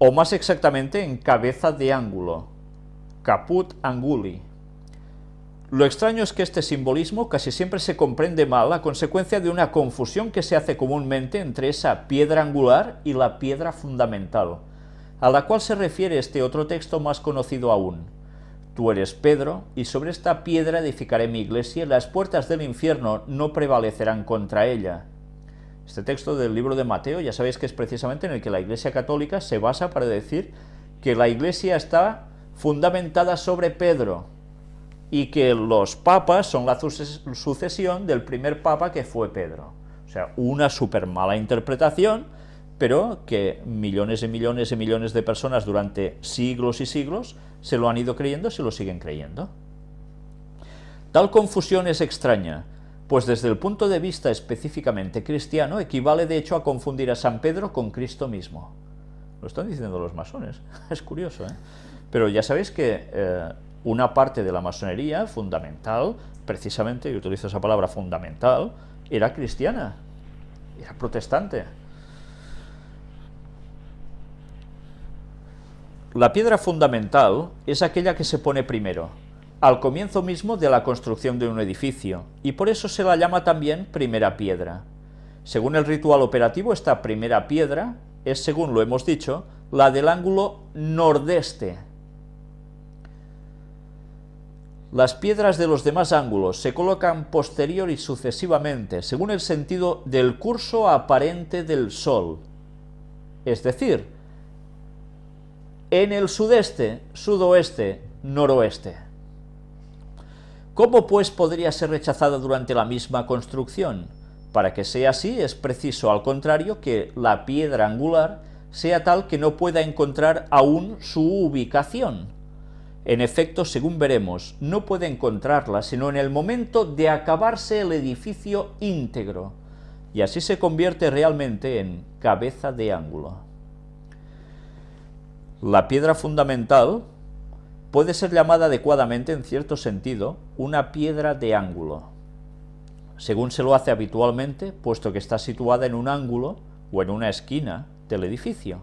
o más exactamente en cabeza de ángulo, caput anguli. Lo extraño es que este simbolismo casi siempre se comprende mal a consecuencia de una confusión que se hace comúnmente entre esa piedra angular y la piedra fundamental, a la cual se refiere este otro texto más conocido aún. Tú eres Pedro, y sobre esta piedra edificaré mi iglesia, y las puertas del infierno no prevalecerán contra ella. Este texto del libro de Mateo, ya sabéis que es precisamente en el que la Iglesia Católica se basa para decir que la Iglesia está fundamentada sobre Pedro, y que los papas son la sucesión del primer papa que fue Pedro. O sea, una súper mala interpretación, pero que millones y millones y millones de personas durante siglos y siglos se lo han ido creyendo, se lo siguen creyendo. Tal confusión es extraña, pues desde el punto de vista específicamente cristiano equivale de hecho a confundir a San Pedro con Cristo mismo. Lo están diciendo los masones, es curioso, ¿eh? Pero ya sabéis que una parte de la masonería fundamental, precisamente, y utilizo esa palabra fundamental, era cristiana, era protestante. La piedra fundamental es aquella que se pone primero, al comienzo mismo de la construcción de un edificio, y por eso se la llama también primera piedra. Según el ritual operativo, esta primera piedra es, según lo hemos dicho, la del ángulo nordeste. Las piedras de los demás ángulos se colocan posterior y sucesivamente, según el sentido del curso aparente del Sol, es decir, en el sudeste, sudoeste, noroeste. ¿Cómo pues podría ser rechazada durante la misma construcción? Para que sea así es preciso, al contrario, que la piedra angular sea tal que no pueda encontrar aún su ubicación. En efecto, según veremos, no puede encontrarla sino en el momento de acabarse el edificio íntegro, y así se convierte realmente en cabeza de ángulo. La piedra fundamental puede ser llamada adecuadamente, en cierto sentido, una piedra de ángulo, según se lo hace habitualmente, puesto que está situada en un ángulo o en una esquina del edificio.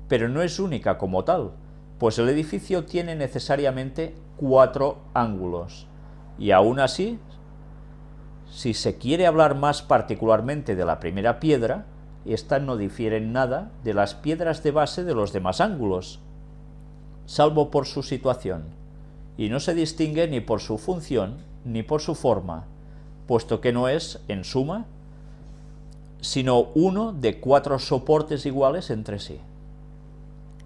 Pero no es única como tal, pues el edificio tiene necesariamente 4 ángulos, y aún así, si se quiere hablar más particularmente de la primera piedra, esta no difiere en nada de las piedras de base de los demás ángulos, salvo por su situación, y no se distingue ni por su función ni por su forma, puesto que no es, en suma, sino uno de 4 soportes iguales entre sí.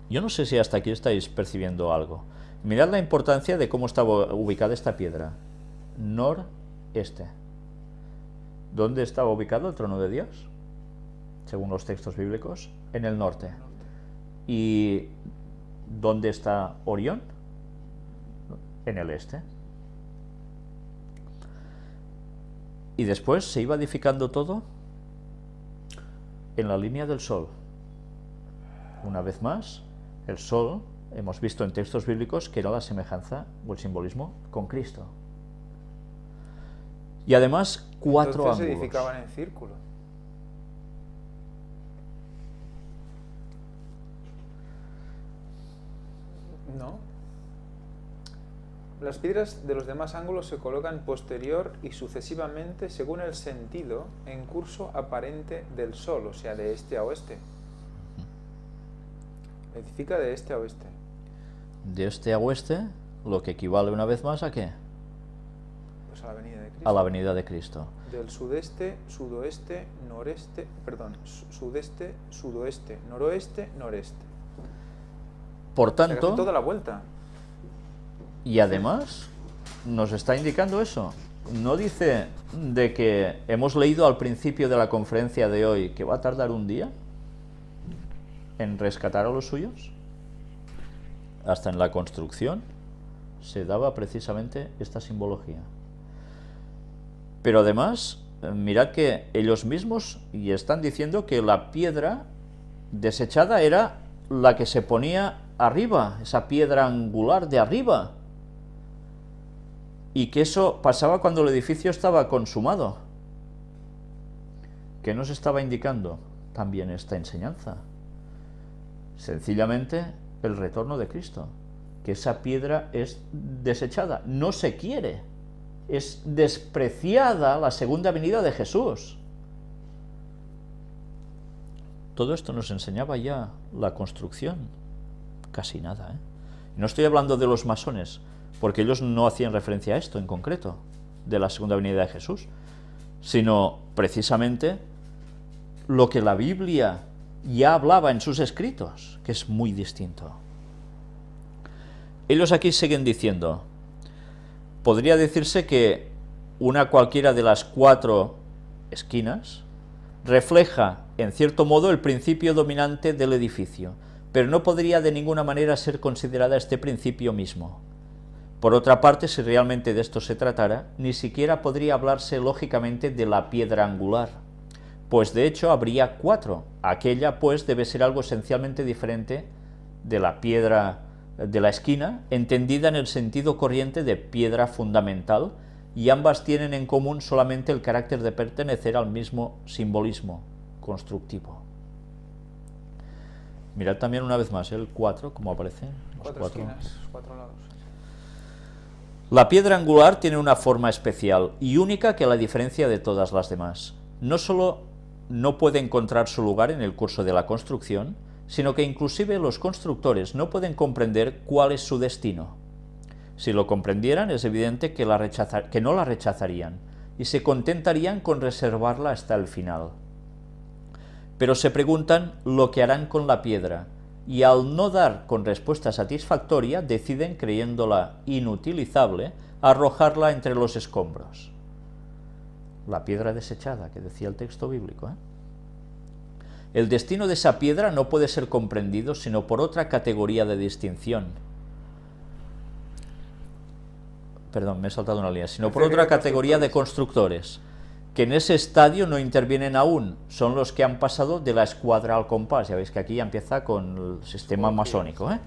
Yo no sé si hasta aquí estáis percibiendo algo. Mirad la importancia de cómo estaba ubicada esta piedra. Noreste. ¿Dónde estaba ubicado el trono de Dios? Según los textos bíblicos, en el norte. ¿Y dónde está Orión? En el este. Y después se iba edificando todo en la línea del sol. Una vez más, el sol, hemos visto en textos bíblicos que era la semejanza o el simbolismo con Cristo. Y además, 4 ángulos. Entonces se edificaban en círculo. No. Las piedras de los demás ángulos se colocan posterior y sucesivamente según el sentido en curso aparente del sol, o sea, de este a oeste. Edifica de este a oeste. De este a oeste, lo que equivale una vez más ¿a qué? Pues a la venida de Cristo. A la venida de Cristo. Del sudeste, sudoeste, noreste, perdón, sudeste, sudoeste, noroeste, noreste. Por O sea, tanto, toda la vuelta. y además nos está indicando eso. No dice de que hemos leído al principio de la conferencia de hoy que va a tardar un día en rescatar a los suyos. Hasta en la construcción se daba precisamente esta simbología. Pero además, mirad que ellos mismos y están diciendo que la piedra desechada era la que se ponía arriba, esa piedra angular de arriba, y que eso pasaba cuando el edificio estaba consumado. ¿Qué nos estaba indicando también esta enseñanza? Sencillamente el retorno de Cristo, que esa piedra es desechada, no se quiere, es despreciada la segunda venida de Jesús. Todo esto nos enseñaba ya la construcción, casi nada, ¿eh? No estoy hablando de los masones, porque ellos no hacían referencia a esto en concreto, de la segunda venida de Jesús, sino precisamente lo que la Biblia ya hablaba en sus escritos, que es muy distinto. Ellos aquí siguen diciendo, podría decirse que una cualquiera de las 4 esquinas refleja, en cierto modo, el principio dominante del edificio, pero no podría de ninguna manera ser considerada este principio mismo. Por otra parte, si realmente de esto se tratara, ni siquiera podría hablarse lógicamente de la piedra angular, pues de hecho habría 4. Aquella, pues, debe ser algo esencialmente diferente de la piedra de la esquina, entendida en el sentido corriente de piedra fundamental, y ambas tienen en común solamente el carácter de pertenecer al mismo simbolismo constructivo. Mirad también una vez más el 4, como aparece. 4 esquinas, 4 lados. La piedra angular tiene una forma especial y única que la diferencia de todas las demás. No solo no puede encontrar su lugar en el curso de la construcción, sino que inclusive los constructores no pueden comprender cuál es su destino. Si lo comprendieran, es evidente que no la rechazarían y se contentarían con reservarla hasta el final. Pero se preguntan lo que harán con la piedra, y al no dar con respuesta satisfactoria, deciden, creyéndola inutilizable, arrojarla entre los escombros. La piedra desechada, que decía el texto bíblico, ¿eh? El destino de esa piedra no puede ser comprendido sino por otra categoría de distinción. Perdón, me he saltado una línea. Sino por otra categoría de constructores, que en ese estadio no intervienen aún, son los que han pasado de la escuadra al compás. Ya veis que aquí ya empieza con el sistema masónico, ¿eh?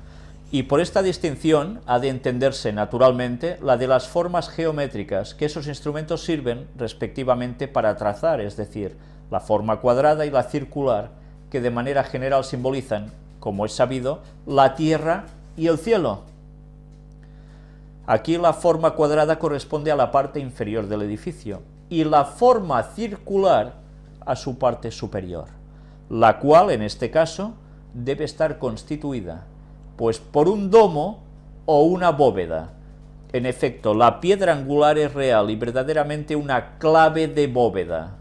Y por esta distinción ha de entenderse naturalmente la de las formas geométricas que esos instrumentos sirven respectivamente para trazar, es decir, la forma cuadrada y la circular, que de manera general simbolizan, como es sabido, la tierra y el cielo. Aquí la forma cuadrada corresponde a la parte inferior del edificio y la forma circular a su parte superior, la cual, en este caso, debe estar constituida, pues, por un domo o una bóveda. En efecto, la piedra angular es real y verdaderamente una clave de bóveda.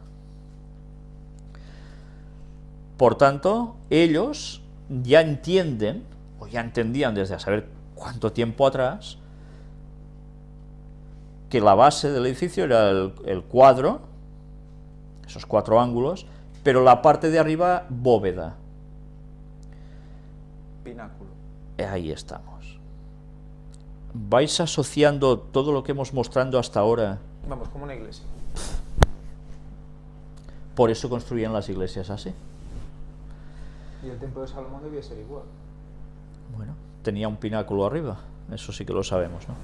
Por tanto, ellos ya entienden, o ya entendían desde a saber cuánto tiempo atrás, que la base del edificio era el cuadro, esos 4 ángulos, pero la parte de arriba, bóveda. Pináculo. Ahí estamos. ¿Vais asociando todo lo que hemos mostrado hasta ahora? Vamos, como una iglesia. Por eso construían las iglesias así. Y el templo de Salomón debía ser igual. Bueno, tenía un pináculo arriba, eso sí que lo sabemos, ¿no?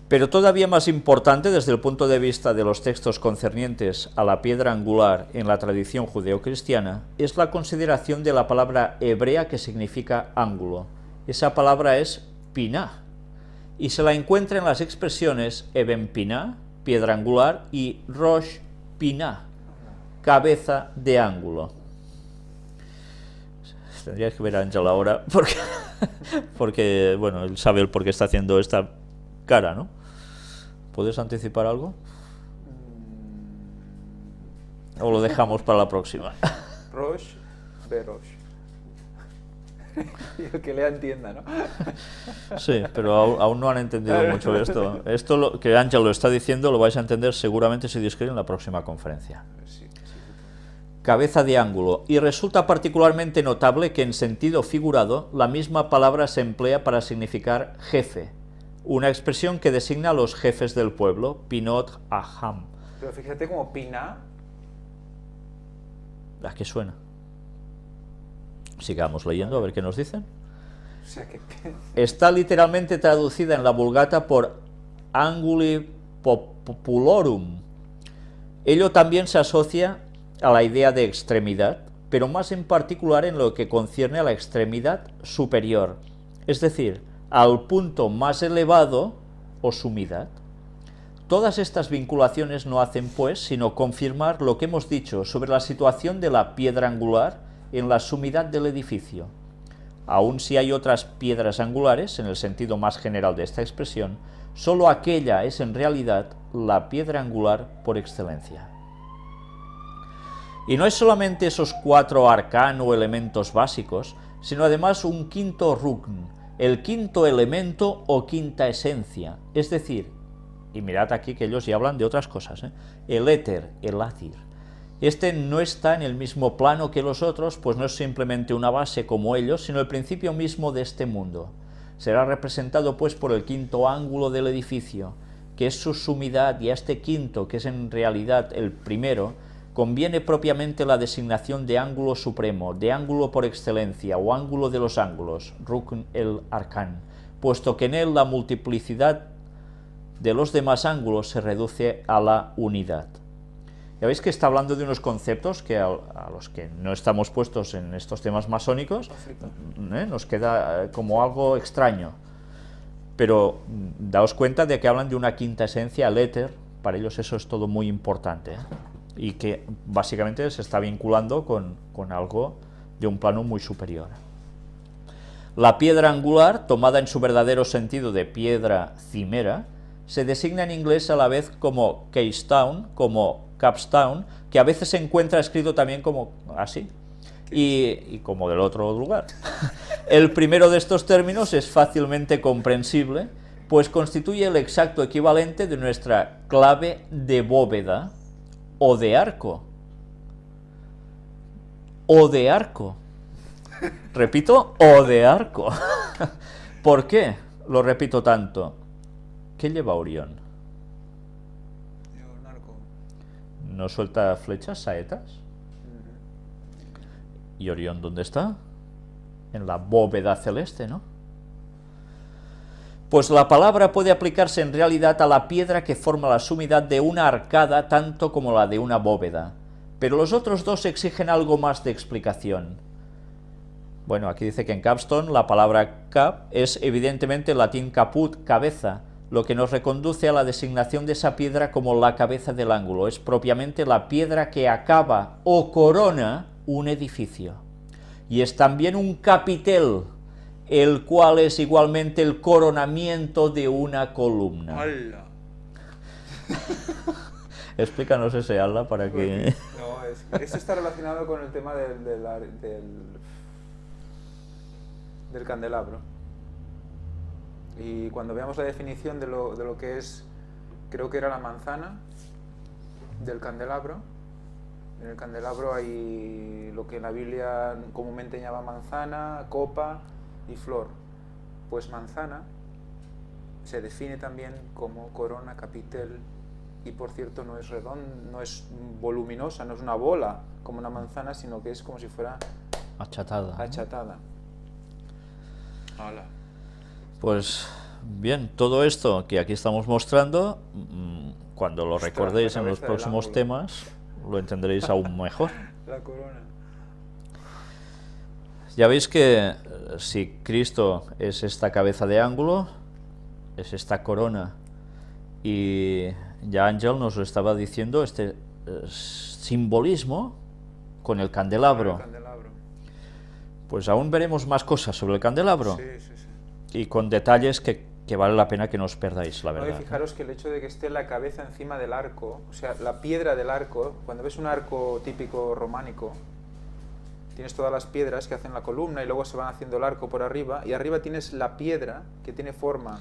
Pero todavía más importante desde el punto de vista de los textos concernientes a la piedra angular en la tradición judeocristiana es la consideración de la palabra hebrea que significa ángulo. Esa palabra es piná, y se la encuentra en las expresiones eben piná, piedra angular, y rosh piná, cabeza de ángulo. Tendrías que ver a Ángel ahora, porque bueno, él sabe el por qué está haciendo esta cara, ¿no? ¿Puedes anticipar algo? ¿O lo dejamos para la próxima? Rosh, Berosh. Y el que lea entienda, ¿no? Sí, pero aún no han entendido mucho esto. Esto que Ángel lo está diciendo lo vais a entender seguramente, si Dios quiere, en la próxima conferencia. Sí. Cabeza de ángulo. Y resulta particularmente notable que en sentido figurado la misma palabra se emplea para significar jefe, una expresión que designa a los jefes del pueblo, Pinot Aham. Pero fíjate como Piná. ¿A qué suena? Sigamos leyendo a ver qué nos dicen. O sea, que Está literalmente traducida en la Vulgata por Anguli Populorum. Ello también se asocia a la idea de extremidad, pero más en particular en lo que concierne a la extremidad superior, es decir, al punto más elevado o sumidad. Todas estas vinculaciones no hacen, pues, sino confirmar lo que hemos dicho sobre la situación de la piedra angular en la sumidad del edificio. Aun si hay otras piedras angulares, en el sentido más general de esta expresión, solo aquella es en realidad la piedra angular por excelencia. Y no es solamente esos 4 arcán o elementos básicos, sino además un quinto rukn, el quinto elemento o quinta esencia, es decir, y mirad aquí que ellos ya hablan de otras cosas, el éter, el athir. Este no está en el mismo plano que los otros, pues no es simplemente una base como ellos, sino el principio mismo de este mundo. Será representado pues por el quinto ángulo del edificio, que es su sumidad, y a este quinto, que es en realidad el primero, conviene propiamente la designación de ángulo supremo, de ángulo por excelencia o ángulo de los ángulos, Rukn el Arkan, puesto que en él la multiplicidad de los demás ángulos se reduce a la unidad. Ya veis que está hablando de unos conceptos que a los que no estamos puestos en estos temas masónicos nos queda como algo extraño, pero daos cuenta de que hablan de una quinta esencia, el éter. Para ellos eso es todo muy importante, y que básicamente se está vinculando con algo de un plano muy superior. La piedra angular, tomada en su verdadero sentido de piedra cimera, se designa en inglés a la vez como keystone, como capstone, que a veces se encuentra escrito también como así, y como del otro lugar. El primero de estos términos es fácilmente comprensible, pues constituye el exacto equivalente de nuestra clave de bóveda o de arco. O de arco. Repito, o de arco. ¿Por qué lo repito tanto? ¿Qué lleva Orión? Un arco. ¿No suelta flechas, saetas? ¿Y Orión dónde está? En la bóveda celeste, ¿no? Pues la palabra puede aplicarse en realidad a la piedra que forma la sumidad de una arcada tanto como la de una bóveda, pero los otros dos exigen algo más de explicación. Bueno, aquí dice que en capstone la palabra cap es evidentemente el latín caput, cabeza, lo que nos reconduce a la designación de esa piedra como la cabeza del ángulo. Es propiamente la piedra que acaba o corona un edificio. Y es también un capitel, el cual es igualmente el coronamiento de una columna. ¡Hala! Explícanos ese ala para que... No, eso está relacionado con el tema del candelabro. Y cuando veamos la definición de lo que es, creo que era la manzana del candelabro. En el candelabro hay lo que en la Biblia comúnmente llama manzana, copa y flor. Pues manzana se define también como corona, capitel, y por cierto no es redonda, no es voluminosa, no es una bola como una manzana, sino que es como si fuera achatada. Achatada. Hola. Pues bien, todo esto que aquí estamos mostrando, cuando lo recordéis en los próximos temas, lo entenderéis aún mejor. La corona. Ya veis que si Cristo es esta cabeza de ángulo, es esta corona, y ya Ángel nos lo estaba diciendo, este simbolismo con el candelabro. Pues aún veremos más cosas sobre el candelabro, y con detalles que vale la pena que no os perdáis, la verdad. No, y fijaros que el hecho de que esté la cabeza encima del arco, o sea, la piedra del arco, cuando ves un arco típico románico, tienes todas las piedras que hacen la columna y luego se van haciendo el arco por arriba, y arriba tienes la piedra que tiene forma